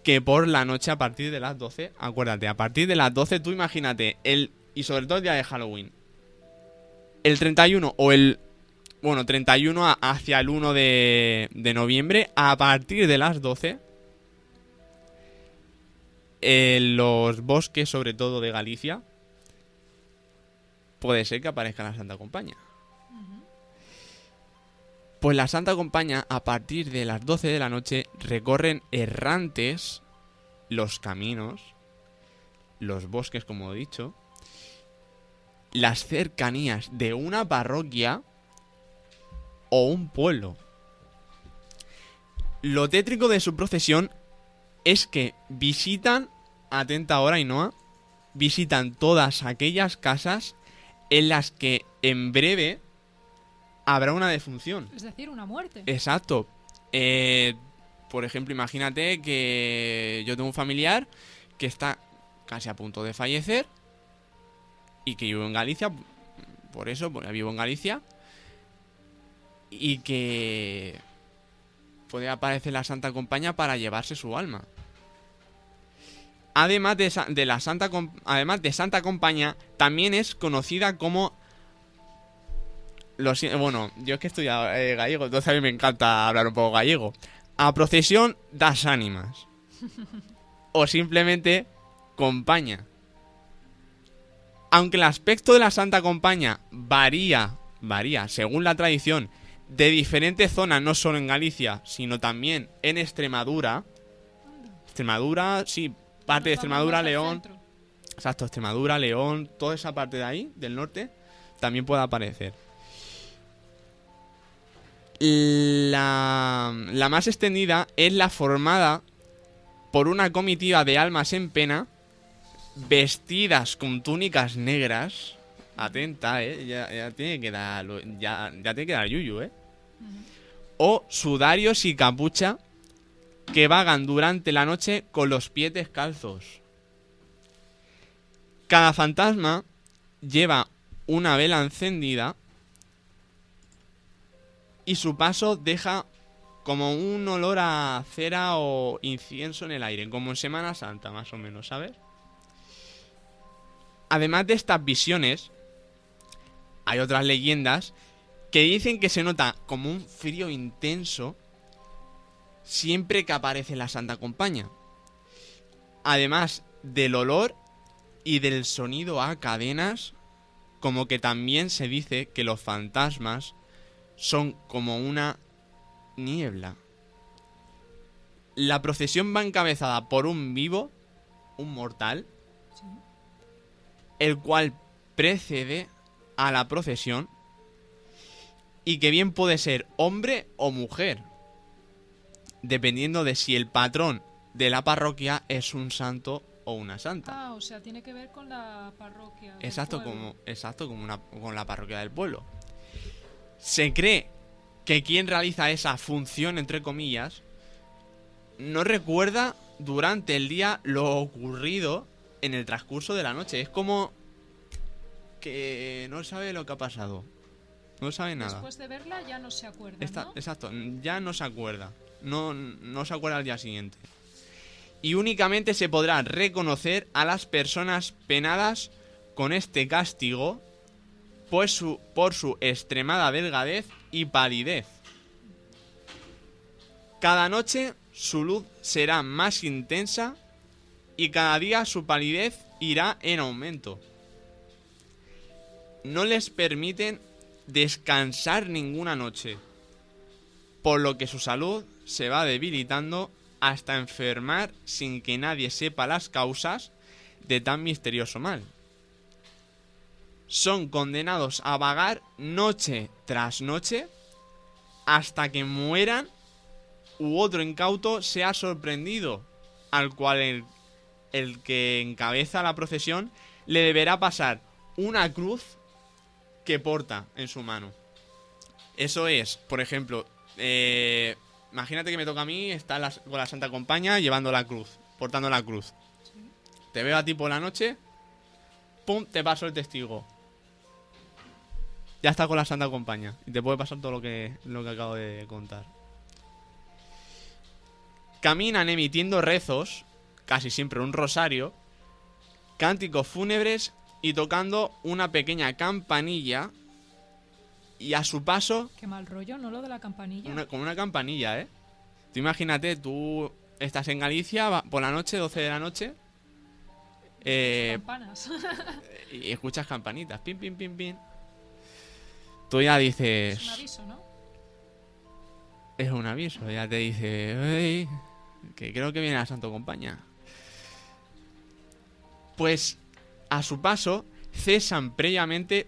que por la noche a partir de las 12, acuérdate, a partir de las 12 tú imagínate, y sobre todo el día de Halloween, el 31 o el Bueno, 31 hacia el 1 de noviembre, a partir de las 12, en los bosques, sobre todo de Galicia, puede ser que aparezca la Santa Compaña. Pues la Santa Compaña, a partir de las 12 de la noche, recorren errantes los caminos, los bosques, como he dicho, las cercanías de una parroquia o un pueblo. Lo tétrico de su procesión es que visitan, atenta ahora Ainhoa, visitan todas aquellas casas en las que en breve habrá una defunción. Es decir, una muerte. Exacto. Por ejemplo, imagínate que yo tengo un familiar que está casi a punto de fallecer y que vivo en Galicia, por eso, vivo en Galicia, y que puede aparecer la Santa Compañía para llevarse su alma. Además de Santa Compañía, también es conocida como... Bueno, yo es que he estudiado gallego, entonces a mí me encanta hablar un poco gallego. A procesión das ánimas. O simplemente Compaña. Aunque el aspecto de la Santa Compaña varía según la tradición de diferentes zonas, no solo en Galicia, sino también en Extremadura. Extremadura, sí, parte de Extremadura, León. Exacto, Extremadura, León, toda esa parte de ahí, del norte, también puede aparecer. La más extendida es la formada por una comitiva de almas en pena, vestidas con túnicas negras. Atenta, ya tiene que dar, ya tiene que dar yuyu, O sudarios y capucha que vagan durante la noche con los pies descalzos. Cada fantasma lleva una vela encendida y su paso deja como un olor a cera o incienso en el aire, como en Semana Santa, más o menos, ¿sabes? Además de estas visiones, hay otras leyendas que dicen que se nota como un frío intenso siempre que aparece la Santa Compaña. Además del olor y del sonido a cadenas, como que también se dice que los fantasmas son como una niebla. La procesión va encabezada por un vivo, un mortal, Sí. el cual precede a la procesión y que bien puede ser hombre o mujer, dependiendo de si el patrón de la parroquia es un santo o una santa. Ah, o sea, tiene que ver con la parroquia. Del Exacto, pueblo. con la parroquia del pueblo. Se cree que quien realiza esa función, entre comillas, no recuerda durante el día lo ocurrido en el transcurso de la noche. Es como que no sabe lo que ha pasado. No sabe nada. Después de verla ya no se acuerda, ¿no? Exacto, ya no se acuerda. No se acuerda al día siguiente. Y únicamente se podrá reconocer a las personas penadas con este castigo por su extremada delgadez y palidez. Cada noche su luz será más intensa y cada día su palidez irá en aumento. No les permiten descansar ninguna noche, por lo que su salud se va debilitando hasta enfermar sin que nadie sepa las causas de tan misterioso mal. Son condenados a vagar noche tras noche hasta que mueran u otro incauto sea sorprendido, al cual el que encabeza la procesión le deberá pasar una cruz que porta en su mano. Eso es, por ejemplo, imagínate que me toca a mí estar con la Santa Compañía llevando la cruz, portando la cruz. Sí. Te veo a ti por la noche, pum, te paso el testigo. Ya está con la Santa Compañía y te puede pasar todo lo que acabo de contar. Caminan emitiendo rezos, casi siempre un rosario, cánticos fúnebres y tocando una pequeña campanilla, y a su paso... Qué mal rollo, ¿no? Lo de la campanilla. Como una campanilla, ¿eh? Tú imagínate, tú estás en Galicia por la noche, 12 de la noche... Campanas. Y escuchas campanitas, pim, pim, pim, pim. Tú ya dices... Es un aviso, ¿no? Es un aviso, ya te dice... "Ey, que creo que viene la Santo Compañía". Pues a su paso cesan previamente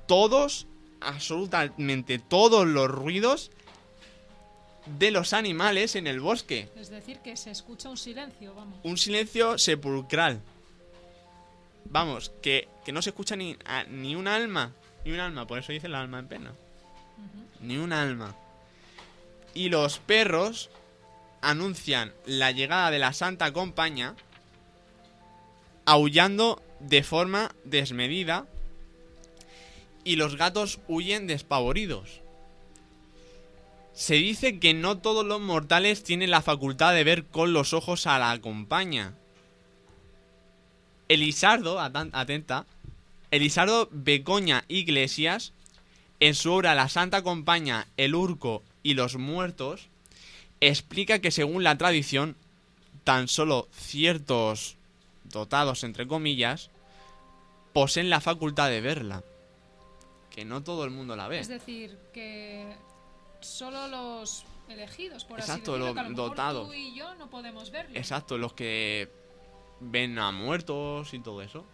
todos, absolutamente todos los ruidos de los animales en el bosque. Es decir, que se escucha un silencio, vamos. Un silencio sepulcral. Vamos, que no se escucha ni un alma. Ni un alma, por eso dice el alma en pena. Ni un alma. Y los perros anuncian la llegada de la Santa Compañía aullando de forma desmedida y los gatos huyen despavoridos. Se dice que no todos los mortales tienen la facultad de ver con los ojos a la compañía. Elisardo, atenta, Elisardo Begoña Iglesias, en su obra La Santa Compañía, el Urco y los muertos, explica que según la tradición, tan solo ciertos dotados, entre comillas, poseen la facultad de verla. Que no todo el mundo la ve. Es decir, que solo los elegidos, por Exacto, así decirlo, los que a lo mejor dotados. tú y yo no podemos verlo. Exacto, los que ven a muertos y todo eso.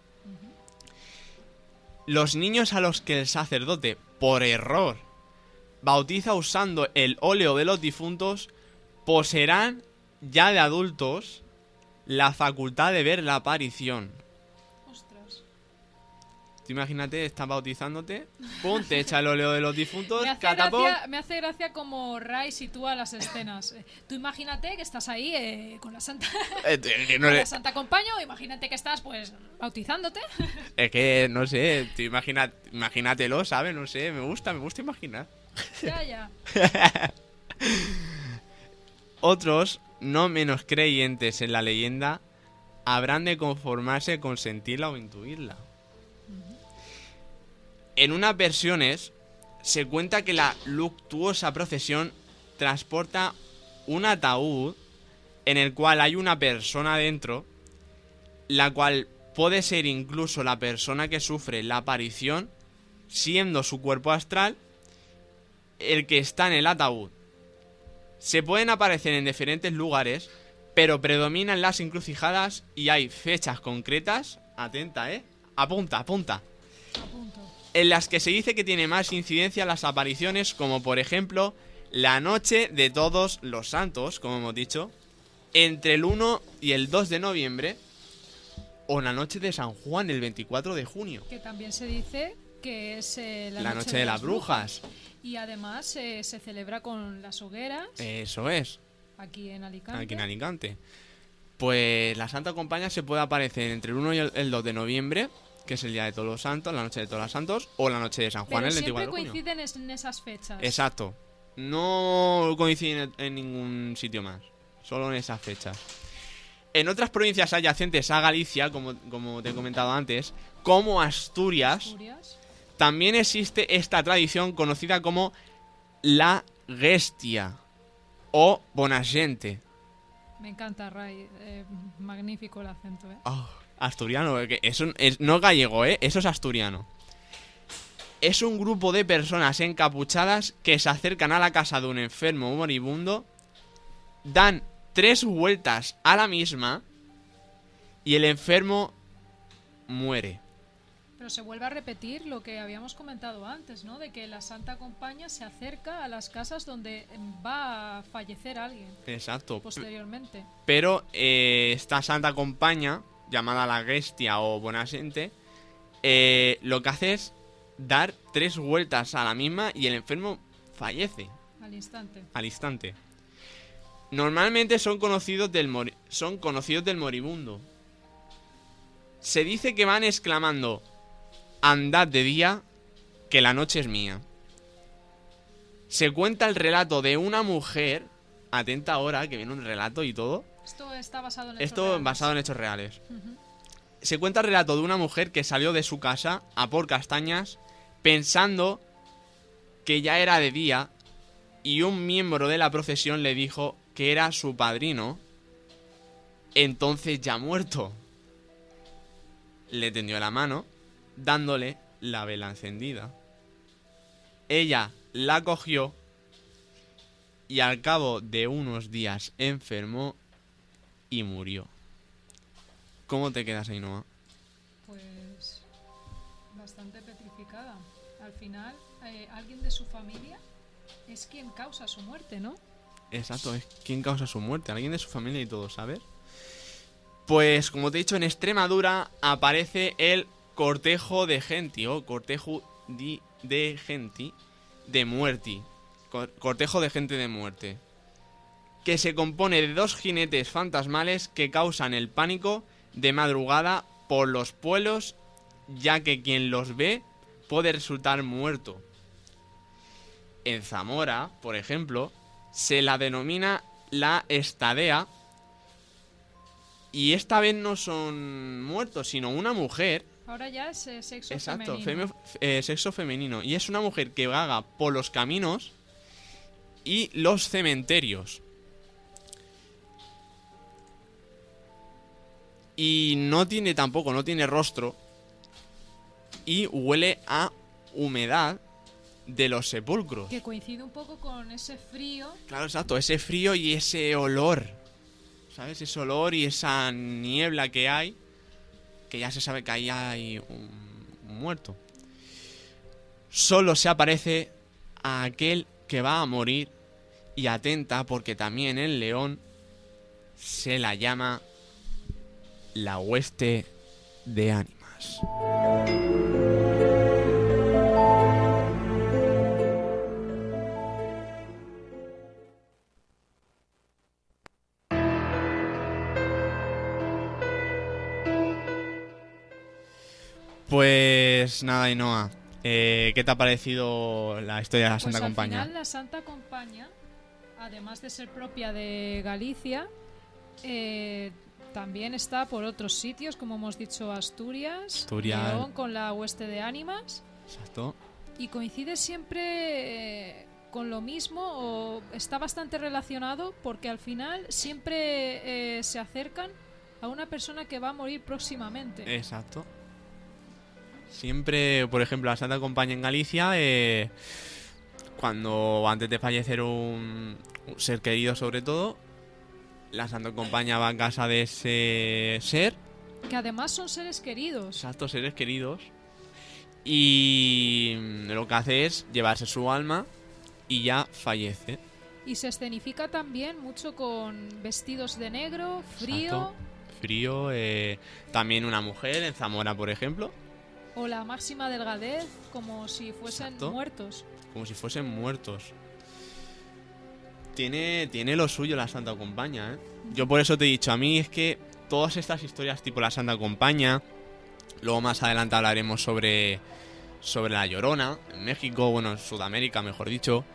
Los niños a los que el sacerdote, por error, bautiza usando el óleo de los difuntos, poseerán ya de adultos la facultad de ver la aparición. Ostras. Tú imagínate, estás bautizándote, pum, te echa el óleo de los difuntos, Me hace gracia como Ray sitúa las escenas. Tú imagínate que estás ahí con la Santa no con le- la Santa Compañía, o imagínate que estás pues bautizándote. Es que, no sé, tú imagínatelo, ¿sabes? No sé, me gusta imaginar. Ya. Otros, no menos creyentes en la leyenda, habrán de conformarse con sentirla o intuirla. En unas versiones se cuenta que la luctuosa procesión transporta un ataúd en el cual hay una persona dentro, la cual puede ser incluso la persona que sufre la aparición, siendo su cuerpo astral el que está en el ataúd. Se pueden aparecer en diferentes lugares, pero predominan las encrucijadas y hay fechas concretas, atenta, apunta, Apunto. en las que se dice que tiene más incidencia las apariciones, como por ejemplo la noche de Todos los Santos, como hemos dicho, entre el 1 y el 2 de noviembre, o la noche de San Juan, el 24 de junio. Que también se dice que es La noche de las brujas. Y además se celebra con las hogueras Eso es, aquí en Alicante. aquí en Alicante. Pues la Santa Compañía se puede aparecer entre el 1 y el 2 de noviembre, que es el día de Todos los Santos, la noche de Todos los Santos, o la noche de San Juan, Pero el siempre 24 de junio. coinciden en esas fechas. Exacto. No coinciden en ningún sitio más, solo en esas fechas. En otras provincias adyacentes a Galicia, como te he comentado antes, como Asturias, también existe esta tradición conocida como la Gestia o Bonaxente. Me encanta, Ray. Magnífico el acento, ¿eh? Oh, asturiano, que eso no es gallego, eso es asturiano. Es un grupo de personas encapuchadas que se acercan a la casa de un enfermo moribundo, dan 3 vueltas a la misma y el enfermo muere. Pero se vuelve a repetir lo que habíamos comentado antes, ¿no? De que la Santa Compañía se acerca a las casas donde va a fallecer alguien. Exacto. Posteriormente. Pero esta Santa Compañía, llamada la Gestia o Bonaxente, lo que hace es dar 3 vueltas a la misma y el enfermo fallece Al instante. al instante. Normalmente son conocidos del moribundo. Se dice que van exclamando: andad de día, que la noche es mía. Se cuenta el relato de una mujer, atenta ahora, que viene un relato y todo. Esto está basado en hechos Esto reales. basado en hechos reales. Ujú. Se cuenta el relato de una mujer que salió de su casa a por castañas pensando que ya era de día y un miembro de la procesión le dijo que era su padrino, entonces ya muerto. Le tendió la mano, dándole la vela encendida. Ella la cogió y al cabo de unos días enfermó y murió. ¿Cómo te quedas, Ainhoa? Pues bastante petrificada. Al final, alguien de su familia es quien causa su muerte, ¿no? Exacto, es quien causa su muerte, alguien de su familia y todo, ¿sabes? Pues, como te he dicho, en Extremadura aparece el cortejo de genti, o cortejo de genti de muerti. Cortejo de gente de muerte. Que se compone de 2 jinetes fantasmales que causan el pánico de madrugada por los pueblos, ya que quien los ve puede resultar muerto. En Zamora, por ejemplo, se la denomina la estadea. Y esta vez no son muertos, sino una mujer. Ahora ya es sexo Exacto, femenino. sexo femenino. Y es una mujer que vaga por los caminos y los cementerios. Y no tiene rostro. Y huele a humedad de los sepulcros. Que coincide un poco con ese frío. Claro, exacto, ese frío y ese olor. ¿Sabes? Ese olor y esa niebla que hay. Que ya se sabe que ahí hay un muerto. Solo se aparece a aquel que va a morir. Y atenta, porque también en León se la llama la hueste de ánimas. Pues nada, Ainhoa, ¿qué te ha parecido la historia de la Santa Compañía? Al final la Santa Compañía, además de ser propia de Galicia, también está por otros sitios, como hemos dicho, Asturias. León con la hueste de ánimas. Exacto. Y coincide siempre con lo mismo, o está bastante relacionado, porque al final siempre se acercan a una persona que va a morir próximamente. Exacto. Siempre, por ejemplo, la Santa Compañía en Galicia, cuando antes de fallecer un ser querido, sobre todo, la Santa Compañía va a casa de ese ser. Que además son seres queridos. Exacto, seres queridos. Y lo que hace es llevarse su alma y ya fallece. Y se escenifica también mucho con vestidos de negro, frío. Exacto. Frío, también una mujer en Zamora, por ejemplo. O la máxima delgadez, como si fuesen Exacto. muertos. Como si fuesen muertos. Tiene lo suyo la Santa Compañía, ¿eh? Yo por eso te he dicho, a mí es que todas estas historias tipo la Santa Compañía, luego más adelante hablaremos sobre la Llorona, en México, bueno, en Sudamérica, mejor dicho.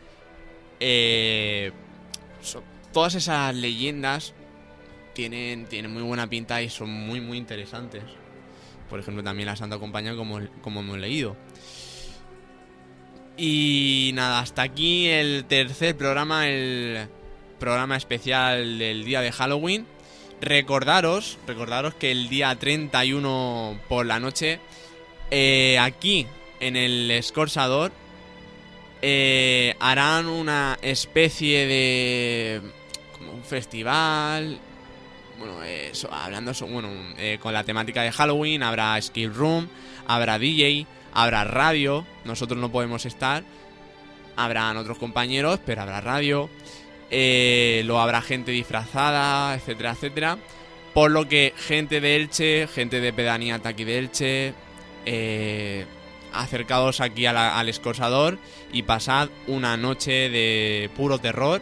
Todas esas leyendas tienen muy buena pinta y son muy, muy interesantes. Por ejemplo, también la Santa Compañía, como hemos leído. Y nada, hasta aquí el tercer programa, el programa especial del día de Halloween. Recordaros que el día 31 por la noche, aquí en el Escorsador, harán una especie de como un festival. Bueno, con la temática de Halloween. Habrá Skill Room, habrá DJ, habrá radio. Nosotros no podemos estar. Habrán otros compañeros, pero habrá radio. Luego habrá gente disfrazada, etcétera, etcétera. Por lo que gente de Elche, gente de pedanía de aquí de Elche, acercaos aquí al Escorsador y pasad una noche de puro terror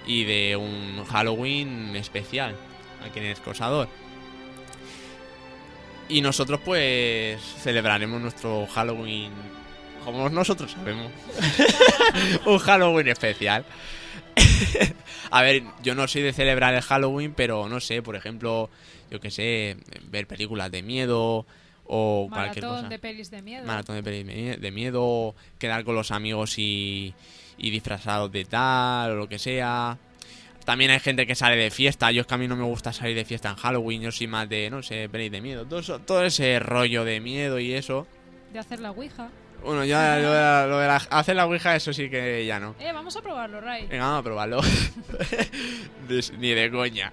y de un Halloween especial aquí en el Escorsador. Y nosotros pues celebraremos nuestro Halloween como nosotros sabemos. Un Halloween especial. A ver, yo no soy de celebrar el Halloween, pero no sé, por ejemplo, yo que sé, ver películas de miedo o cualquier cosa. Maratón de pelis de miedo. Maratón de pelis de miedo, quedar con los amigos y disfrazados de tal o lo que sea. También hay gente que sale de fiesta. Yo es que a mí no me gusta salir de fiesta en Halloween. Yo soy más de, no sé, pelis de miedo. Todo ese rollo de miedo y eso. De hacer la ouija. Bueno, ya lo de hacer la ouija, eso sí que ya no. Vamos a probarlo, Ray. Venga, vamos a probarlo. Ni de coña.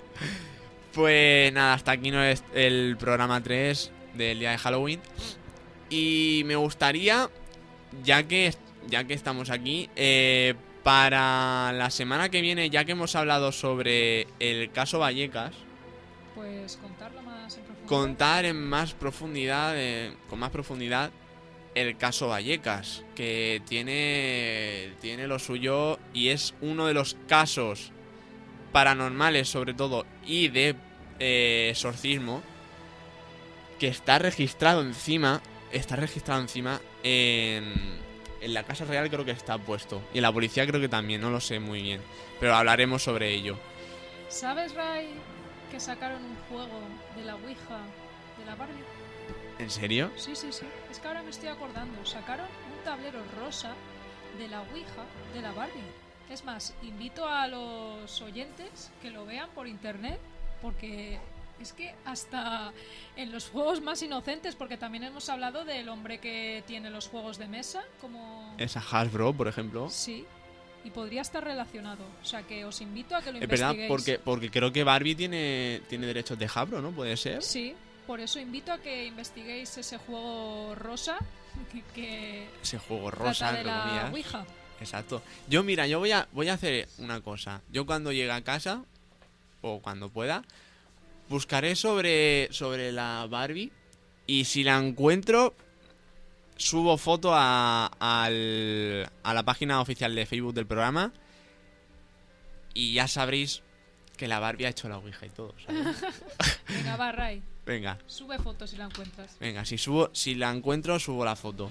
Pues nada, hasta aquí no es el programa 3 del día de Halloween. Y me gustaría, ya que estamos aquí, para la semana que viene, ya que hemos hablado sobre el caso Vallecas, pues contarlo más en profundidad. Contar en más profundidad, con más profundidad, el caso Vallecas, que tiene lo suyo y es uno de los casos paranormales, sobre todo, y de exorcismo, que está registrado encima en la Casa Real, creo que está puesto, y en la policía creo que también, no lo sé muy bien, pero hablaremos sobre ello. ¿Sabes, Ray, que sacaron un juego de la ouija de la Barbie? ¿En serio? Sí, es que ahora me estoy acordando. Sacaron un tablero rosa de la ouija de la Barbie. Es más, invito a los oyentes que lo vean por internet, porque es que hasta en los juegos más inocentes, porque también hemos hablado del hombre que tiene los juegos de mesa, como... Esa Hasbro, por ejemplo. Sí, y podría estar relacionado. O sea que os invito a que lo Es verdad, investiguéis. porque creo que Barbie tiene derechos de Hasbro, ¿no? ¿Puede ser? Sí, por eso invito a que investiguéis ese juego rosa que ese juego rosa, trata de la ouija. Exacto. Yo, mira, yo voy a hacer una cosa. Yo cuando llegue a casa, o cuando pueda, buscaré sobre la Barbie, y si la encuentro, subo foto a la página oficial de Facebook del programa, y ya sabréis que la Barbie ha hecho la ouija y todo, ¿sabes? Venga, va, Ray. Venga. Sube fotos si la encuentras. Venga, si la encuentro, subo la foto.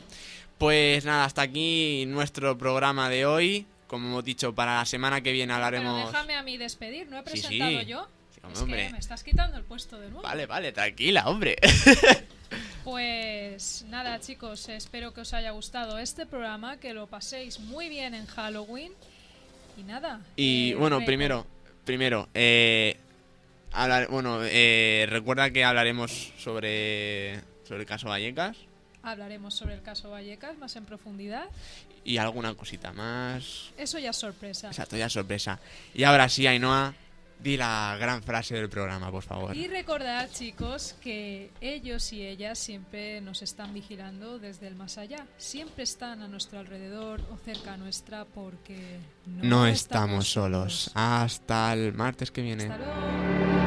Pues nada, hasta aquí nuestro programa de hoy. Como hemos dicho, para la semana que viene hablaremos... Pero déjame a mí despedir, ¿no he presentado yo? Sí, es hombre. que me estás quitando el puesto de nuevo. Vale, tranquila, hombre. Pues nada, chicos, espero que os haya gustado este programa, que lo paséis muy bien en Halloween. Y nada. Y bueno, primero, recuerda que hablaremos sobre el caso Vallecas. Hablaremos sobre el caso Vallecas más en profundidad. Y alguna cosita más. Eso ya es sorpresa. Exacto, ya es sorpresa. Y ahora sí, Ainhoa, di la gran frase del programa, por favor. Y recordad, chicos, que ellos y ellas siempre nos están vigilando desde el más allá. Siempre están a nuestro alrededor o cerca nuestra, porque no estamos solos. Hasta el martes que viene. Hasta luego.